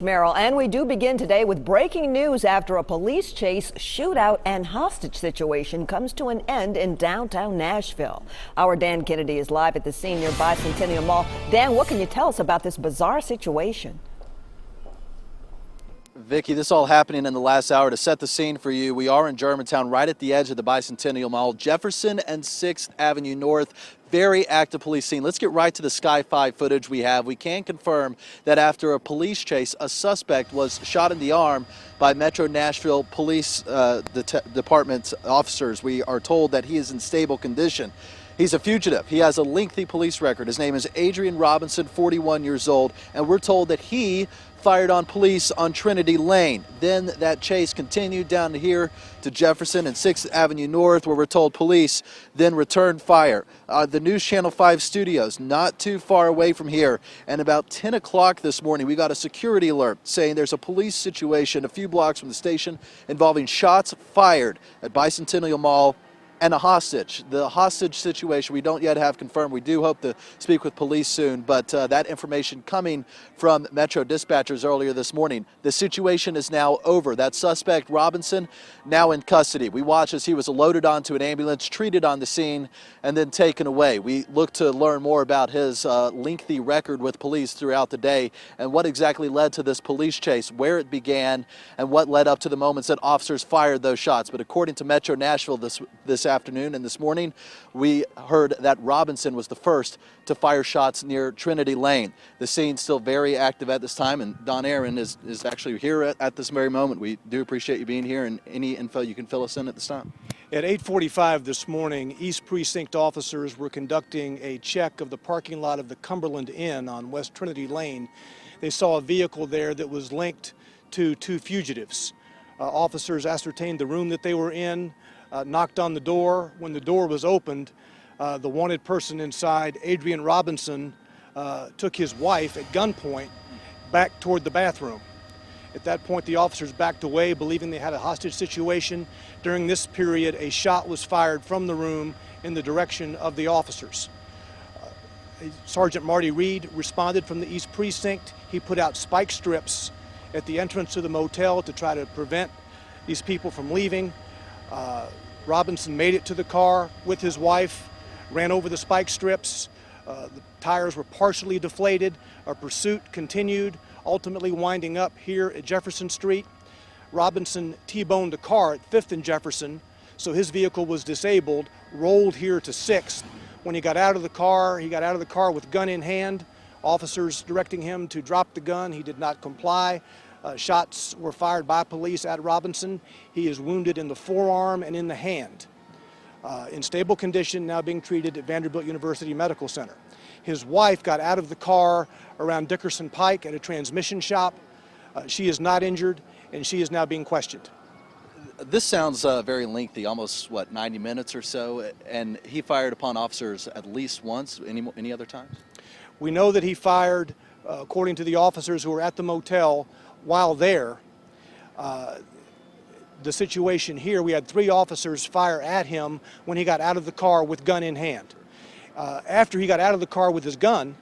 Merrill, and we do begin today with breaking news after a police chase, shootout, and hostage situation comes to an end in downtown Nashville. Our Dan Kennedy is live at the scene near Bicentennial Mall. Dan, what can you tell us about this bizarre situation? Vicki, this all happening in the last hour. To set the scene for you, we are in Germantown, right at the edge of the Bicentennial Mall, Jefferson and 6th Avenue North. Very active police scene. Let's get right to the Sky 5 footage we have. We can confirm that after a police chase, a suspect was shot in the arm by Metro Nashville Police Department officers. We are told that he is in stable condition. He's a fugitive. He has a lengthy police record. His name is Adrian Robinson, 41 years old, and we're told that he fired on police on Trinity Lane. Then that chase continued down to here to Jefferson and 6th Avenue North, where we're told police then returned fire. The News Channel 5 studios, not too far away from here, and about 10 o'clock this morning, we got a security alert saying there's a police situation a few blocks from the station involving shots fired at Bicentennial Mall and a hostage. The hostage situation we don't yet have confirmed. We do hope to speak with police soon, but that information coming from Metro dispatchers earlier this morning. The situation is now over. That suspect, Robinson, now in custody. We watched as he was loaded onto an ambulance, treated on the scene, and then taken away. We look to learn more about his lengthy record with police throughout the day and what exactly led to this police chase, where it began, and what led up to the moments that officers fired those shots. But according to Metro Nashville this afternoon and this morning, we heard that Robinson was the first to fire shots near Trinity Lane. The scene's still very active at this time, and Don Aaron is actually here at this very moment. We do appreciate you being here, and any info you can fill us in at this time. At 8:45 this morning, East Precinct officers were conducting a check of the parking lot of the Cumberland Inn on West Trinity Lane. They saw a vehicle there that was linked to two fugitives. Officers ascertained the room that they were in, knocked on the door. When the door was opened, the wanted person inside, Adrian Robinson, took his wife at gunpoint back toward the bathroom. At that point, the officers backed away, believing they had a hostage situation. During this period, a shot was fired from the room in the direction of the officers. Sergeant Marty Reed responded from the East Precinct. He put out spike strips at the entrance to the motel to try to prevent these people from leaving. Robinson made it to the car with his wife, ran over the spike strips. The tires were partially deflated. Our pursuit continued, ultimately winding up here at Jefferson Street. Robinson T-boned a car at 5th and Jefferson, so his vehicle was disabled, rolled here to 6th. When he got out of the car, with gun in hand. Officers directing him to drop the gun. He did not comply. Shots were fired by police at Robinson. He is wounded in the forearm and in the hand. In stable condition, now being treated at Vanderbilt University Medical Center. His wife got out of the car around Dickerson Pike at a transmission shop. She is not injured, and she is now being questioned. This sounds very lengthy, almost, 90 minutes or so, and he fired upon officers at least once. Any other times? We know that he fired, according to the officers who were at the motel while there. The situation here, we had 3 officers fire at him when he got out of the car with gun in hand. After he got out of the car with his gun,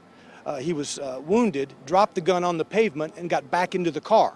he was wounded, dropped the gun on the pavement, and got back into the car.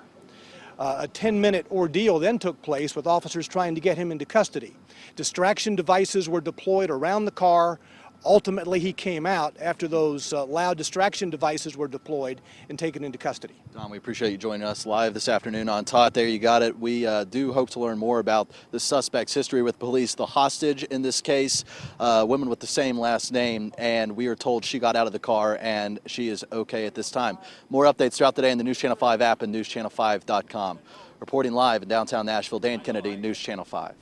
A 10-minute ordeal then took place with officers trying to get him into custody. Distraction devices were deployed around the car. Ultimately, he came out after those loud distraction devices were deployed and taken into custody. Don, we appreciate you joining us live this afternoon on Todd. There you got it. We do hope to learn more about the suspect's history with police. The hostage in this case, woman with the same last name, and we are told she got out of the car and she is okay at this time. More updates throughout the day in the News Channel 5 app and newschannel5.com. Reporting live in downtown Nashville, Dan Kennedy, News Channel 5.